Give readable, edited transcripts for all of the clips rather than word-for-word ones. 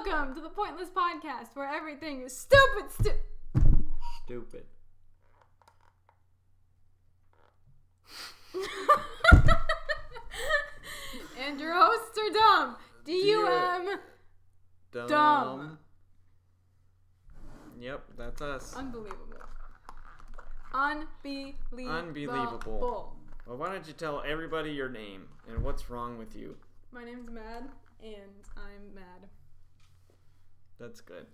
welcome to the Pointless Podcast, where everything is stupid. Stupid. And your hosts are dumb. D-U-M. Dumb. Yep, that's us. Unbelievable. Unbelievable. Well, why don't you tell everybody your name and what's wrong with you? My name's Mad, and I'm mad. That's good.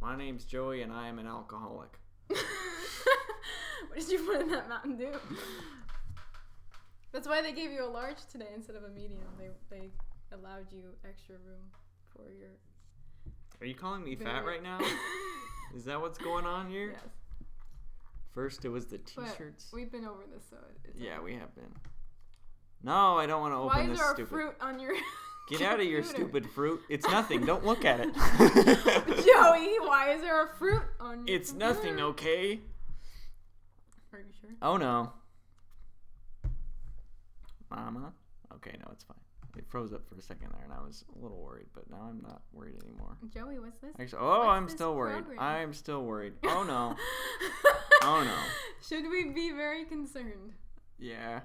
My name's Joey, and I am an alcoholic. What did you put in that Mountain Dew? That's why they gave you a large today instead of a medium. They allowed you extra room for your... Are you calling me fat right now? Is that what's going on here? Yes. First it was the t-shirts. But we've been over this, so it's yeah, we have been. No, I don't want to open this stupid... stupid... Why is there a fruit on your... Get out of your stupid fruit. It's nothing. Don't look at it. Joey, why is there a fruit on your It's nothing, okay? Are you sure? Oh, no. Mama? Okay, no, it's fine. It froze up for a second there, and I was a little worried, but now I'm not worried anymore. Joey, what's this? Actually, I'm still worried. I'm still worried. Oh, no. Oh, no. Should we be very concerned? Yeah.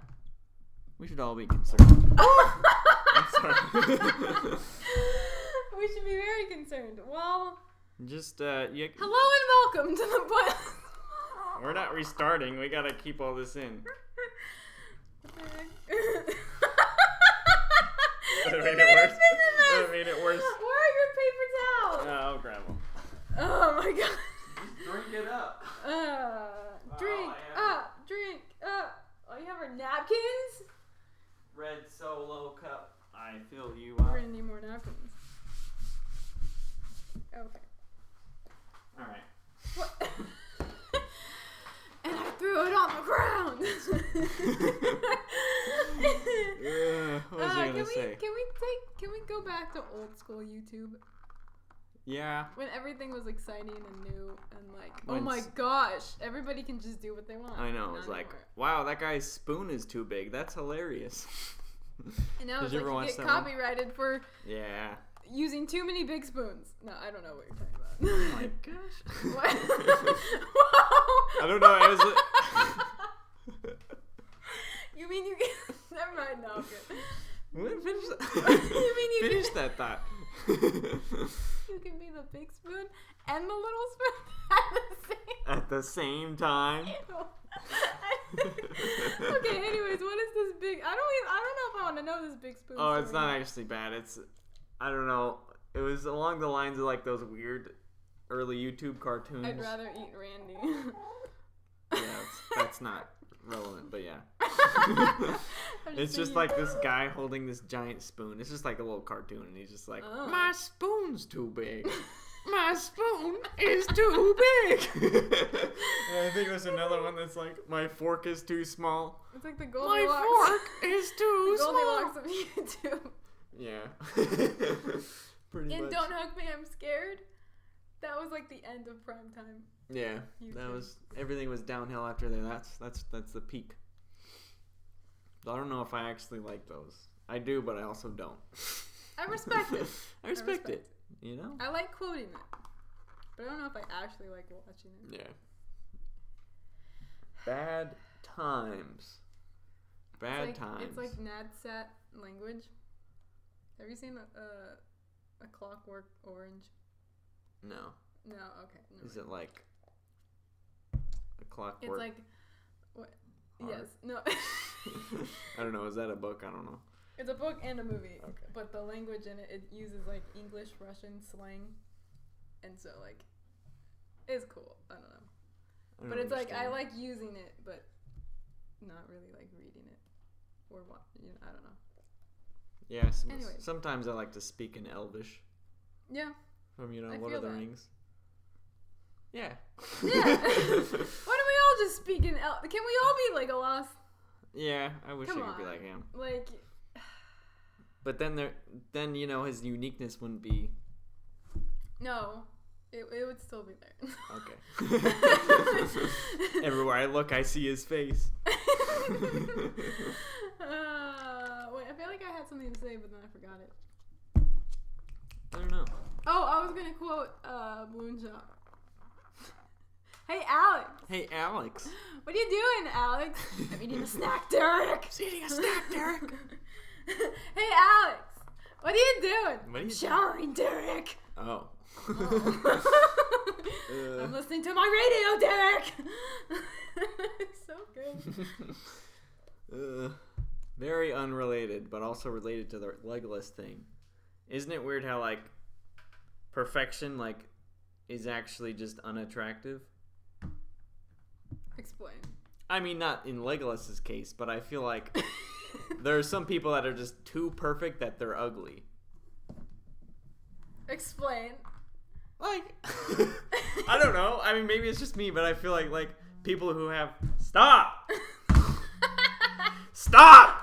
We should all be concerned. I'm sorry. We should be very concerned. Well, just, hello and welcome to the podcast. We're not restarting. We gotta keep all this in. That made it worse. Where are your paper towels? I'll grab them. Oh my god. Just drink it up. Drink up. Oh, you have our napkins? Red Solo cup. I fill you We're up. gonna need more napkins. Okay. Alright. What? And I threw it on the ground. What was I gonna say? Can we go back to old school YouTube? Yeah. When everything was exciting and new and like, oh my gosh, everybody can just do what they want. I know. It's like, wow, that guy's spoon is too big. That's hilarious. And now it's like you get copyrighted for using too many big spoons. No, I don't know what you're talking about. Oh my gosh. What? I don't know. It was You mean you can... Never mind. No, I'm good. Finish that. You mean you Finish can... that thought. You can be the big spoon and the little spoon at the same time. Okay, anyways, what is this big... I don't know if I want to know this big spoon. Oh, it's not actually bad. It's... I don't know. It was along the lines of like those weird early YouTube cartoons. I'd rather eat Randy. Yeah, that's not relevant, but yeah. It's just like this guy holding this giant spoon. It's just like a little cartoon, and he's just like, my spoon's too big. My spoon is too big. And I think there's another one that's like, my fork is too small. It's like the Goldilocks. My fork is too small. Goldilocks of YouTube. Yeah. Pretty much. Don't Hug Me, I'm Scared. That was like the end of prime time. Yeah, YouTube. That was everything was downhill after there. That's the peak. I don't know if I actually like those. I do, but I also don't. I respect it. I respect it. You know? I like quoting it, but I don't know if I actually like watching it. Yeah. Bad times. Bad times. It's like NADSAT language. Have you seen a Clockwork Orange? No. No, okay. No. Is it like a Clockwork? It's like what? Heart? Yes. No. I don't know. Is that a book? I don't know. It's a book and a movie. Okay. But the language in it uses like English, Russian slang, and so like, it's cool. I don't know. But it's like I like using it, but not really like reading it or what. I don't know. Yeah. Anyways. Sometimes I like to speak in Elvish. Yeah. From Lord of the Rings. Yeah. Yeah. Why don't we all just speak in Can we all be Legolas? Yeah, I wish I could be like him. Like. But then his uniqueness wouldn't be. No, it would still be there. Okay. Everywhere I look, I see his face. Wait, I feel like I had something to say, but then I forgot it. I don't know. Oh, was gonna quote Moonshot. Hey, Alex. Hey, Alex. What are you doing, Alex? I'm eating a snack, Derek. He's eating a snack, Derek. Hey, Alex. What are you doing? I'm showering, Derek. Oh. I'm listening to my radio, Derek. It's so good. Very unrelated, but also related to the Legolas thing. Isn't it weird how, like, perfection, like, is actually just unattractive? Explain. I mean, not in Legolas's case, but I feel like there are some people that are just too perfect that they're ugly. Explain. Like, I don't know. I mean, maybe it's just me, but I feel like people who have... Stop! Stop!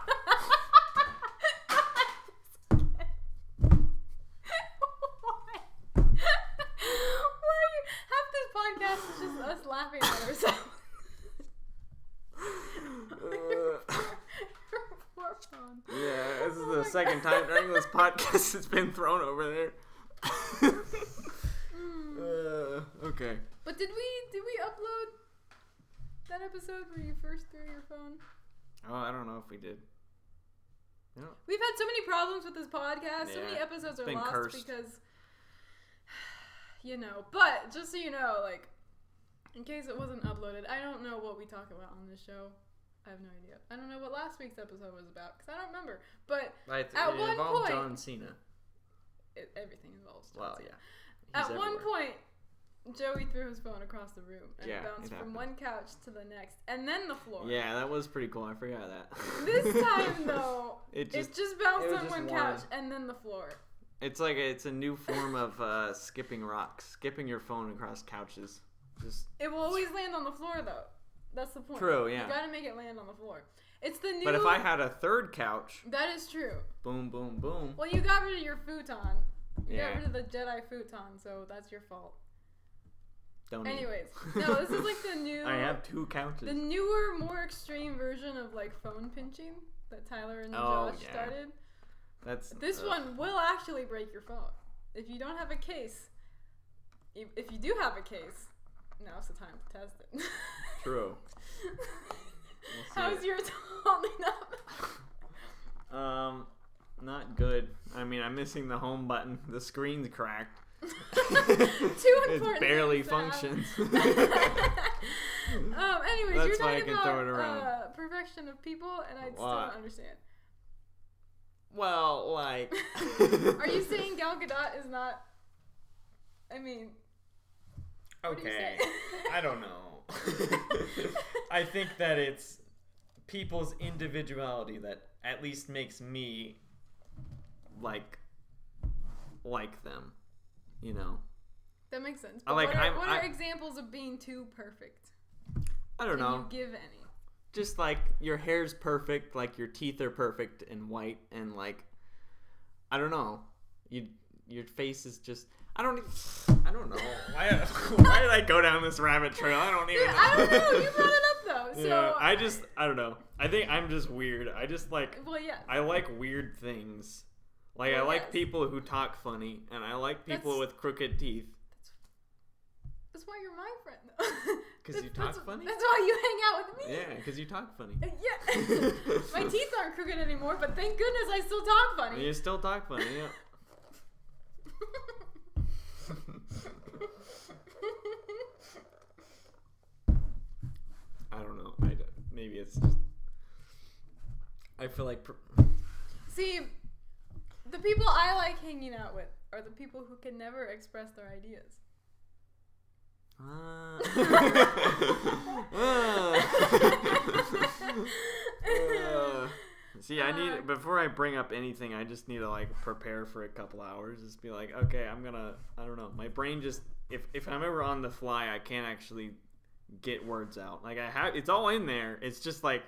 Laughing at ourselves. Yeah, this is the second time during this podcast it's been thrown over there. Okay. But did we upload that episode where you first threw your phone? Oh, I don't know if we did. No. We've had so many problems with this podcast. Yeah, so many episodes are lost cursed. because, But just so you know, like, in case it wasn't uploaded, I don't know what we talk about on this show. I have no idea. I don't know what last week's episode was about because I don't remember. But It at one involved point, John Cena. Everything involves John Cena. Yeah. At one point, Joey threw his phone across the room and it bounced from one couch to the next, and then the floor. Yeah, that was pretty cool. I forgot that. This time, though, it just bounced on one couch and then the floor. It's like it's a new form of skipping rocks, skipping your phone across couches. It will always land on the floor, though. That's the point. True, yeah. You gotta make it land on the floor. It's the new... But if I had a third couch... That is true. Boom, boom, boom. Well, you got rid of your futon. You got rid of the Jedi futon, so that's your fault. Anyways. No, this is like the new... I have two couches. The newer, more extreme version of, like, phone pinching that Tyler and Josh started. This one will actually break your phone. If you don't have a case... If you do have a case... Now's the time to test it. True. How's yours holding up? Not good. I mean, I'm missing the home button. The screen's cracked. It barely functions. Anyways, That's you're why talking about perfection of people, and I still don't understand. Well, like... Are you saying Gal Gadot is not... I mean... Okay, I don't know. I think that it's people's individuality that at least makes me like them, you know. That makes sense. But what are examples of being too perfect? I don't know. Can you give any? Just like your hair's perfect, like your teeth are perfect and white, and like I don't know, your face is just. I don't know. Why did I go down this rabbit trail? I don't even know. I don't know. You brought it up, though. So yeah, I don't know. I think I'm just weird. I just like... Well, yeah. I like weird things. Like, I like people who talk funny, and I like people with crooked teeth. That's why you're my friend. Because you talk funny? That's why you hang out with me. Yeah, because you talk funny. Yeah. My teeth aren't crooked anymore, but thank goodness I still talk funny. You still talk funny, yeah. I don't know. Maybe it's just... I feel like... See, the people I like hanging out with are the people who can never express their ideas. See, I need... Before I bring up anything, I just need to, like, prepare for a couple hours. Just be like, okay, I'm gonna... I don't know. My brain just... If I'm ever on the fly, I can't actually get words out. Like, it's all in there. It's just, like...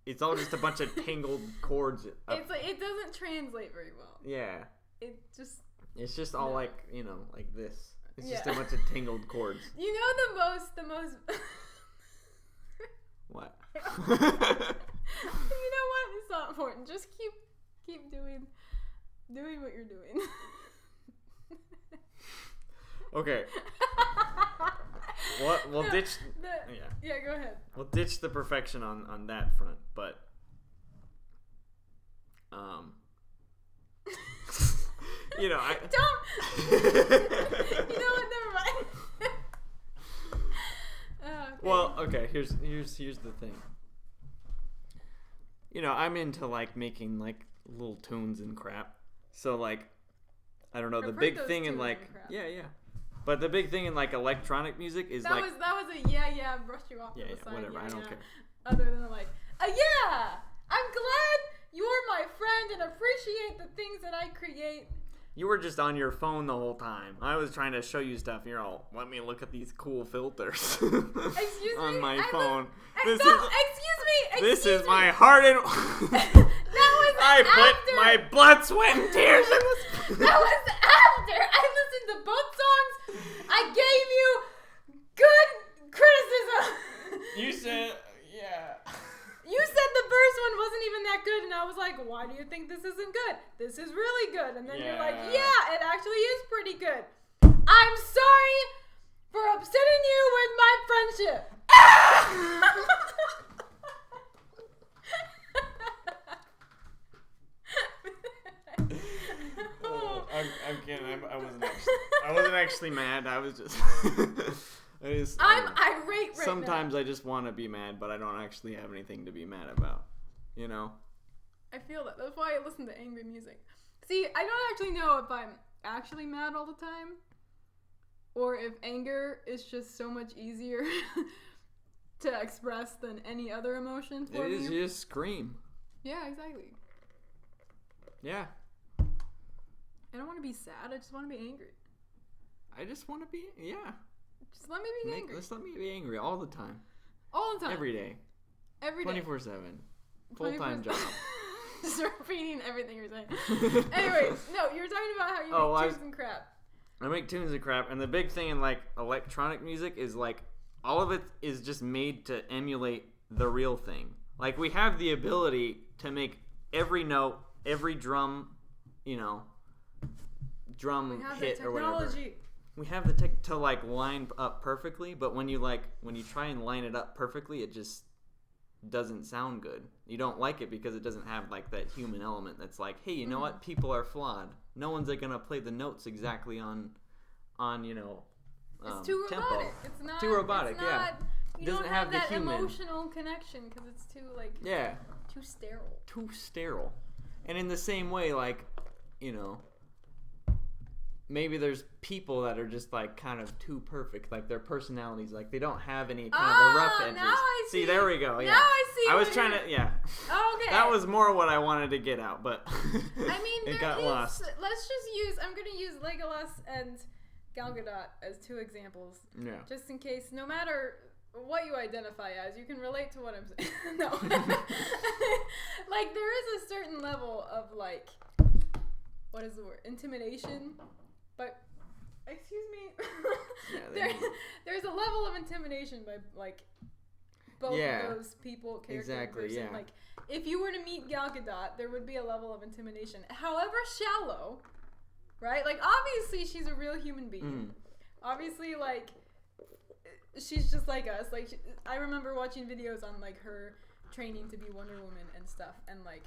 It's all just a bunch of tangled chords. It's like, it doesn't translate very well. Yeah. It's just all, like, you know, like this. It's just a bunch of tangled chords. You know the most... What? You know what? It's not important. Just keep doing what you're doing. Okay. We'll ditch. Yeah, go ahead. We'll ditch the perfection on that front, but you know, I don't. You know what? Never mind. Okay. Well, okay. Here's the thing. You know, I'm into like making like little tunes and crap. So like, I don't know. The big thing in like, yeah. But the big thing in like electronic music is that like was a yeah. Brush you off to the side. Whatever. I don't care. Other than like, yeah. I'm glad you're my friend and appreciate the things that I create. You were just on your phone the whole time. I was trying to show you stuff, and you're all, let me look at these cool filters. Excuse me? On my phone. Excuse me. This is my heart and... That was I after. put my blood, sweat, and tears in this... That was after. I listened to both songs. I gave you good criticism. You said, yeah... You said the first one wasn't even that good, and I was like, why do you think this isn't good? This is really good. And then you're like, yeah, it actually is pretty good. I'm sorry for upsetting you with my friendship. I'm kidding. I wasn't actually mad. I was just... I'm irate right sometimes now. I just want to be mad, but I don't actually have anything to be mad about. You know? I feel that. That's why I listen to angry music. See, I don't actually know if I'm actually mad all the time, or if anger is just so much easier to express than any other emotion for me. It is. You just scream. Yeah, exactly. Yeah. I don't want to be sad. I just want to be angry. I just want to be... Yeah. Just let me be angry. Just let me be angry all the time. All the time. Every day. 24/7. Full-time job. Just repeating everything you're saying. Anyways, no, you were talking about how you make tunes and crap. I make tunes and crap, and the big thing in like electronic music is like all of it is just made to emulate the real thing. Like we have the ability to make every note, every drum, drum hit or whatever. We have the tech to like line up perfectly, but when you try and line it up perfectly, it just doesn't sound good. You don't like it because it doesn't have like that human element that's like, hey, you know what? People are flawed. No one's gonna play the notes exactly on it's too tempo. robotic. It's not too robotic. It's not, You doesn't don't have the that human emotional connection because it's too too sterile. Too sterile. And in the same way, like, maybe there's people that are just like kind of too perfect, like their personalities, like they don't have any kind of the rough edges. Now I see. There we go. Yeah. Now I see. I was trying to, Okay. That was more what I wanted to get out, but I mean, it got lost. Let's just I'm going to use Legolas and Gal Gadot as two examples. Yeah. Just in case, no matter what you identify as, you can relate to what I'm saying. No. Like, there is a certain level of, like, what is the word? Intimidation. But, excuse me. There's a level of intimidation by, like, both of those people, character and person. Yeah. Like, if you were to meet Gal Gadot, there would be a level of intimidation. However shallow, right? Like, obviously, she's a real human being. Obviously, like, she's just like us. Like, I remember watching videos on, like, her training to be Wonder Woman and stuff. And, like,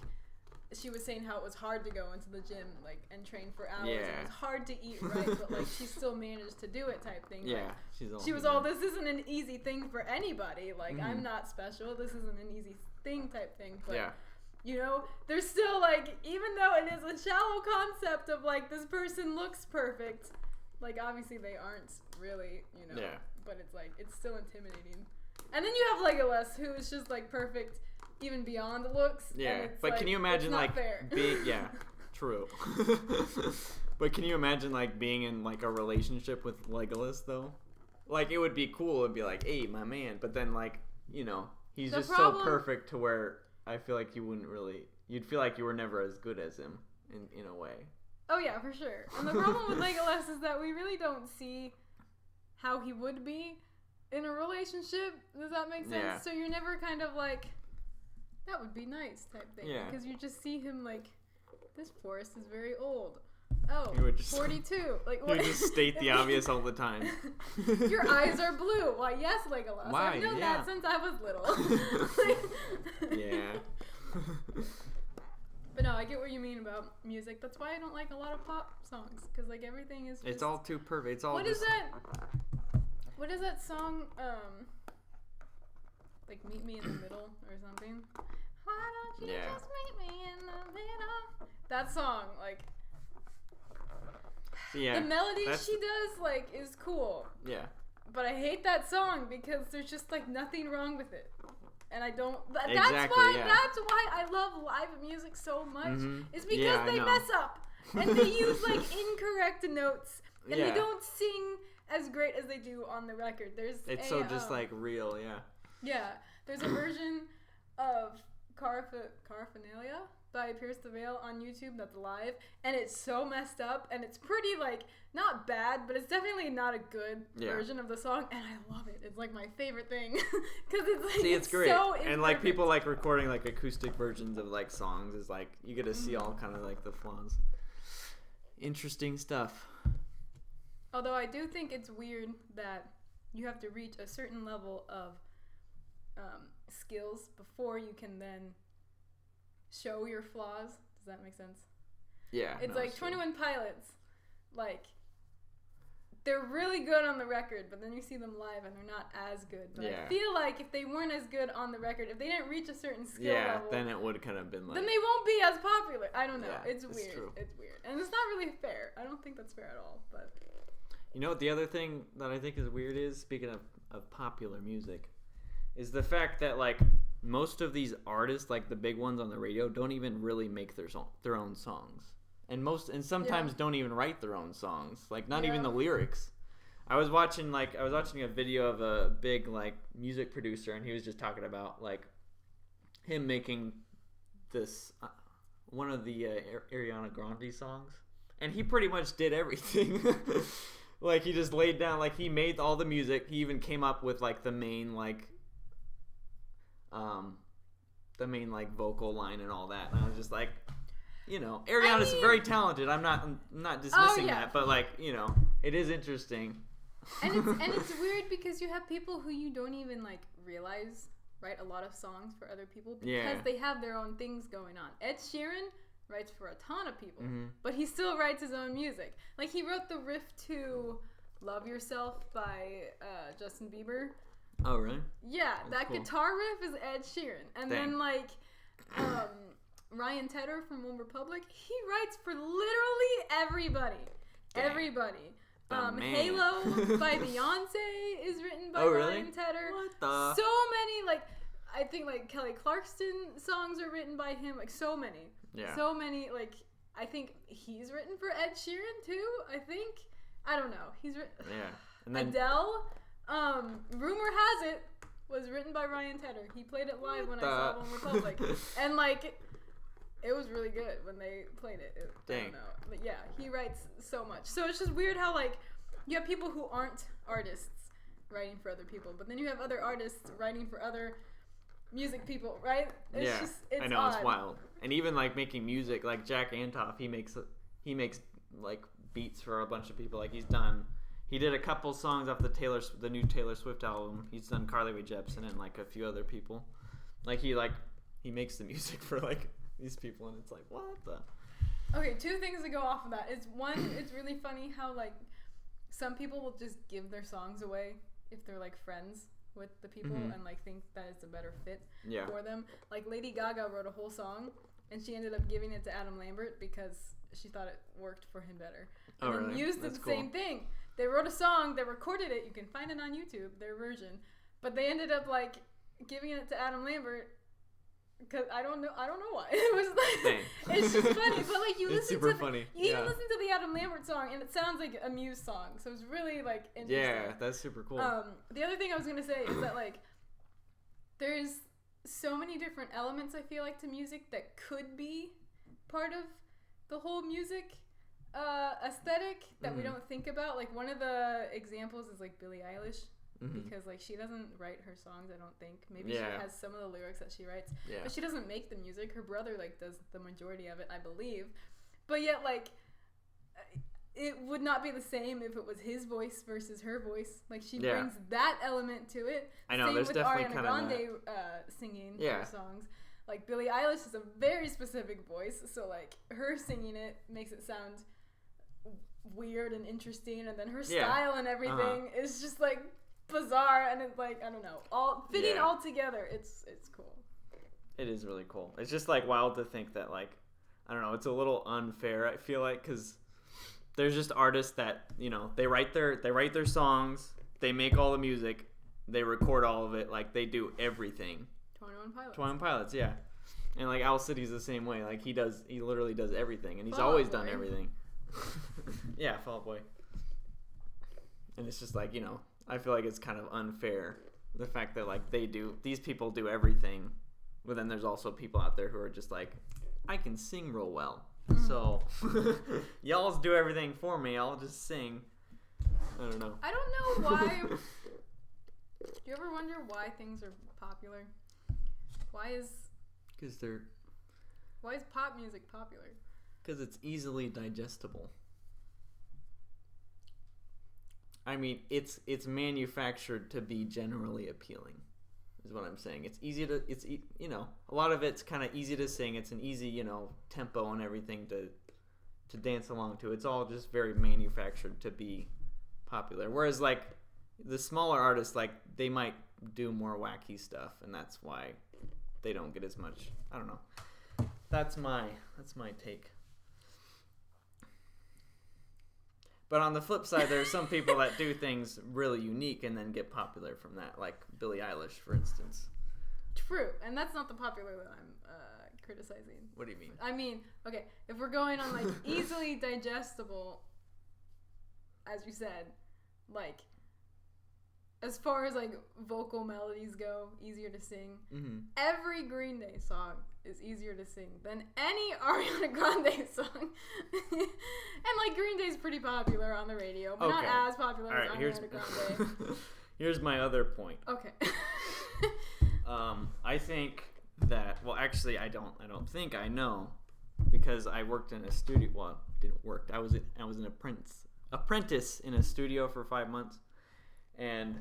she was saying how it was hard to go into the gym, like, and train for hours. Yeah. And it was hard to eat right, but, like, she still managed to do it type thing. Yeah. Like, she was all, this isn't an easy thing for anybody. Like, I'm not special. This isn't an easy thing type thing. But, there's still, like, even though it is a shallow concept of, like, this person looks perfect, like, obviously they aren't really, but it's, like, it's still intimidating. And then you have Legolas, who is just, like, perfect even beyond the looks. Yeah, but can you imagine, like, being, true. But can you imagine, like, being in, like, a relationship with Legolas, though? Like, it would be cool. It'd be like, hey, my man. But then, like, he's just so perfect to where I feel like you'd feel like you were never as good as him in a way. Oh, yeah, for sure. And the problem with Legolas is that we really don't see how he would be in a relationship. Does that make sense? Yeah. So you're never kind of like, that would be nice type thing. Yeah. Because you just see him like, this forest is very old. Oh, You would just 42. Like you what? would just state the obvious all the time. Your eyes are blue. Why, yes, Legolas. Why? I've known Yeah. that since I was little. Yeah. But no, I get what you mean about music. That's why I don't like a lot of pop songs, because like everything is just... It's all too perfect. It's all What just... What is that song? Like Meet Me in the Middle or something? Why don't you just meet me in the middle? That song, like... Yeah. The melody she does, like, is cool. Yeah. But I hate that song because there's just, like, nothing wrong with it. And I don't... That's why I love live music so much. Mm-hmm. Is because they mess up. And they use, like, incorrect notes. And they don't sing as great as they do on the record. It's so just, like, real, Yeah. There's a version of Paraphernalia by Pierce the Veil on YouTube that's live, and it's so messed up, and it's pretty, like, not bad, but it's definitely not a good version of the song, and I love it. It's, like, my favorite thing, because it's, like, it's great. So imperfect. And, like, people, like, recording, like, acoustic versions of, like, songs is, like, you get to see all kind of, like, the flaws. Interesting stuff. Although I do think it's weird that you have to reach a certain level of skills before you can then show your flaws. Does that make sense? Yeah. It's like 21 Pilots, like, they're really good on the record, but then you see them live and they're not as good. But I feel like if they weren't as good on the record, if they didn't reach a certain skill level, then it would kind of been like... Then they won't be as popular. I don't know. Yeah, it's weird. True. It's weird. And it's not really fair. I don't think that's fair at all, but... You know what the other thing that I think is weird is, speaking of popular music, is the fact that, like, most of these artists, like the big ones on the radio, don't even really make their own songs, and sometimes don't even write their own songs, like not even the lyrics. I was watching a video of a big, like, music producer, and he was just talking about, like, him making this one of the Ariana Grande songs, and he pretty much did everything. Like, he just laid down, like, he made all the music. He even came up with, like, the main vocal line and all that. And I was just like, you know, Ariana's very talented. I'm not dismissing that, but, like, you know, it is interesting. And it's weird because you have people who you don't even, like, realize write a lot of songs for other people because they have their own things going on. Ed Sheeran writes for a ton of people, but he still writes his own music. Like, he wrote the riff to Love Yourself by Justin Bieber. Oh, really? Yeah, that's cool. Guitar riff is Ed Sheeran. And then, like, Ryan Tedder from One Republic, he writes for literally everybody. Dang. Everybody. Halo by Beyonce is written by Ryan Tedder. What the? So many, like, I think, like, Kelly Clarkson songs are written by him. Like, so many. Yeah. So many, like, I think he's written for Ed Sheeran, too, I think. I don't know. He's written... Yeah. And then Adele... Rumor has it was written by Ryan Tedder. He played it live when I saw One Republic, and, like, it was really good when they played it. Dang. I don't know, but yeah, he writes so much. So it's just weird how, like, you have people who aren't artists writing for other people, but then you have other artists writing for other music people, right? It's just, it's I know, odd. It's wild. And even, like, making music, like Jack Antoff, he makes like beats for a bunch of people. Like, he did a couple songs off the new Taylor Swift album. He's done Carly Rae Jepsen and, like, a few other people. Like, he makes the music for, like, these people, and it's like, what the? Okay, two things to go off of that. It's one, it's really funny how, like, some people will just give their songs away if they're, like, friends with the people and, like, think that it's a better fit for them. Like, Lady Gaga wrote a whole song, and she ended up giving it to Adam Lambert because she thought it worked for him better. And then Muse did the same thing. They wrote a song, they recorded it, you can find it on YouTube, their version, but they ended up, like, giving it to Adam Lambert because I don't know why. It was like, it's just funny, but, like, you listen to even listen to the Adam Lambert song and it sounds like a Muse song, so it's really, like, interesting. Yeah, that's super cool. The other thing I was gonna say is that, like, there's so many different elements, I feel like, to music that could be part of the whole music aesthetic that we don't think about. Like, one of the examples is, like, Billie Eilish, because, like, she doesn't write her songs, I don't think. Maybe she has some of the lyrics that she writes, but she doesn't make the music. Her brother, like, does the majority of it, I believe. But yet, like, it would not be the same if it was his voice versus her voice. Like, she brings that element to it. I know, same there's with definitely Ariana kind of Grande singing her songs. Like, Billie Eilish is a very specific voice, so, like, her singing it makes it sound weird and interesting, and then her style and everything is just, like, bizarre, and it's, like, I don't know, all fitting all together. It's cool. It is really cool. It's just, like, wild to think that, like, I don't know, it's a little unfair, I feel like, because there's just artists that, you know, they write their songs, they make all the music, they record all of it, like, they do everything. 21 Pilots, yeah. And, like, Owl City's the same way. Like, he literally does everything, and he's always done everything. Yeah, Fall Out Boy. And it's just, like, you know, I feel like it's kind of unfair, the fact that, like, these people do everything, but then there's also people out there who are just like, I can sing real well. So, y'all do everything for me. I'll just sing. I don't know. I don't know why. Do you ever wonder why things are popular? Why is pop music popular? Because it's easily digestible. I mean, it's manufactured to be generally appealing, is what I'm saying. It's easy to, you know, a lot of it's kind of easy to sing. It's an easy, you know, tempo and everything to dance along to. It's all just very manufactured to be popular. Whereas, like, the smaller artists, like, they might do more wacky stuff, and that's why they don't get as much. I don't know. That's my take. But on the flip side, there are some people that do things really unique and then get popular from that, like Billie Eilish, for instance. True, and that's not the popular that I'm criticizing. What do you mean? I mean, okay, if we're going on, like, easily digestible, as you said, like, as far as, like, vocal melodies go, easier to sing, every Green Day song is easier to sing than any Ariana Grande song. And, like, Green Day's pretty popular on the radio, but not as popular as Ariana Grande. Here's my other point. Okay. I think that, well, actually, I don't think I know, because I worked in a studio. Well, didn't work. I was an apprentice in a studio for 5 months. And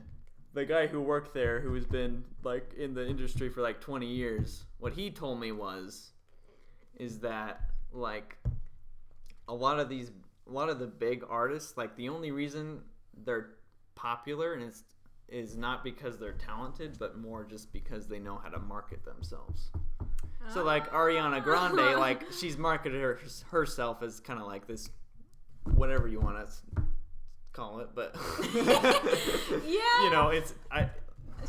the guy who worked there, who has been, like, in the industry for, like, 20 years, what he told me is that, like, a lot of the big artists, like, the only reason they're popular and is not because they're talented, but more just because they know how to market themselves. So, like, Ariana Grande, like, she's marketed herself as kind of like this, whatever you want to call it, but yeah, you know,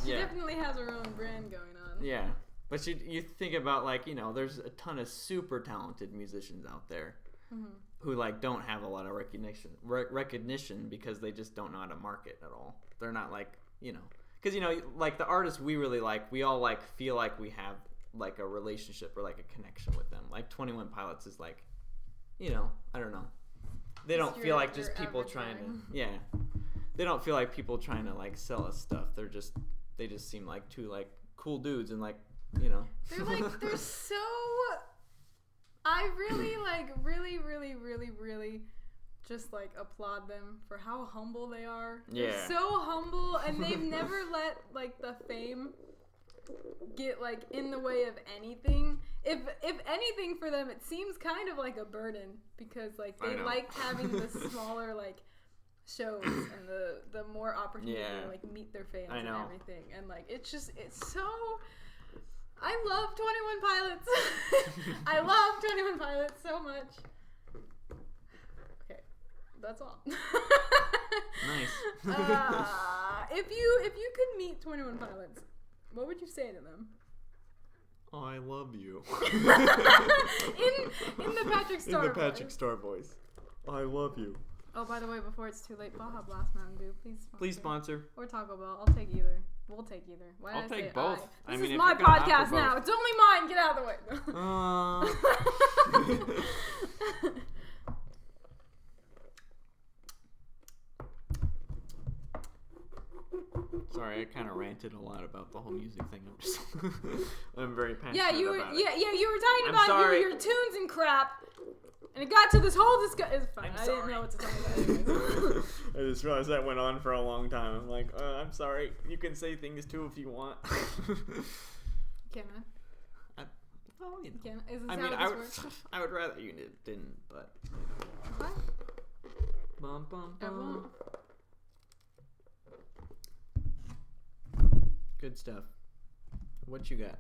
she definitely has her own brand going on. Yeah, but you think about, like, you know, there's a ton of super talented musicians out there who, like, don't have a lot of recognition because they just don't know how to market at all. They're not, like, you know, because, you know, like, the artists we really like, we all, like, feel like we have, like, a relationship or, like, a connection with them. Like 21 Pilots is, like, you know, I don't know. They don't feel like just people trying to, they don't feel like people trying to, like, sell us stuff. They just seem like two, like, cool dudes, and, like, you know. They're so, I really, like, really just, like, applaud them for how humble they are. Yeah. They're so humble, and they've never let, like, the fame get, like, in the way of anything. If anything, for them, it seems kind of like a burden, because, like, they like having the smaller, like, shows and the more opportunity to, like, meet their fans and everything. And, like, it's so, I love 21 Pilots. I love 21 Pilots so much. Okay, that's all. Nice. If you could meet 21 Pilots, what would you say to them? I love you. in the Patrick Star. In the Patrick Star voice. I love you. Oh, by the way, before it's too late, Baja Blast Mountain Dew, please sponsor. Or Taco Bell. I'll take either. We'll take either. Why I'll take both. This is my podcast now. It's only mine. Get out of the way. Sorry, I kind of ranted a lot about the whole music thing. I'm very passionate about it. Yeah, you were talking I'm about sorry. your tunes and crap, And it got to this whole discussion. It's fine. I didn't know what to talk about anyways. I just realized that went on for a long time. I'm like, I'm sorry. You can say things too if you want. Can I? Well, you know. Can I? Is this how this works? I would rather you didn't, but. What? Bum, bum, bum. Good stuff. What you got?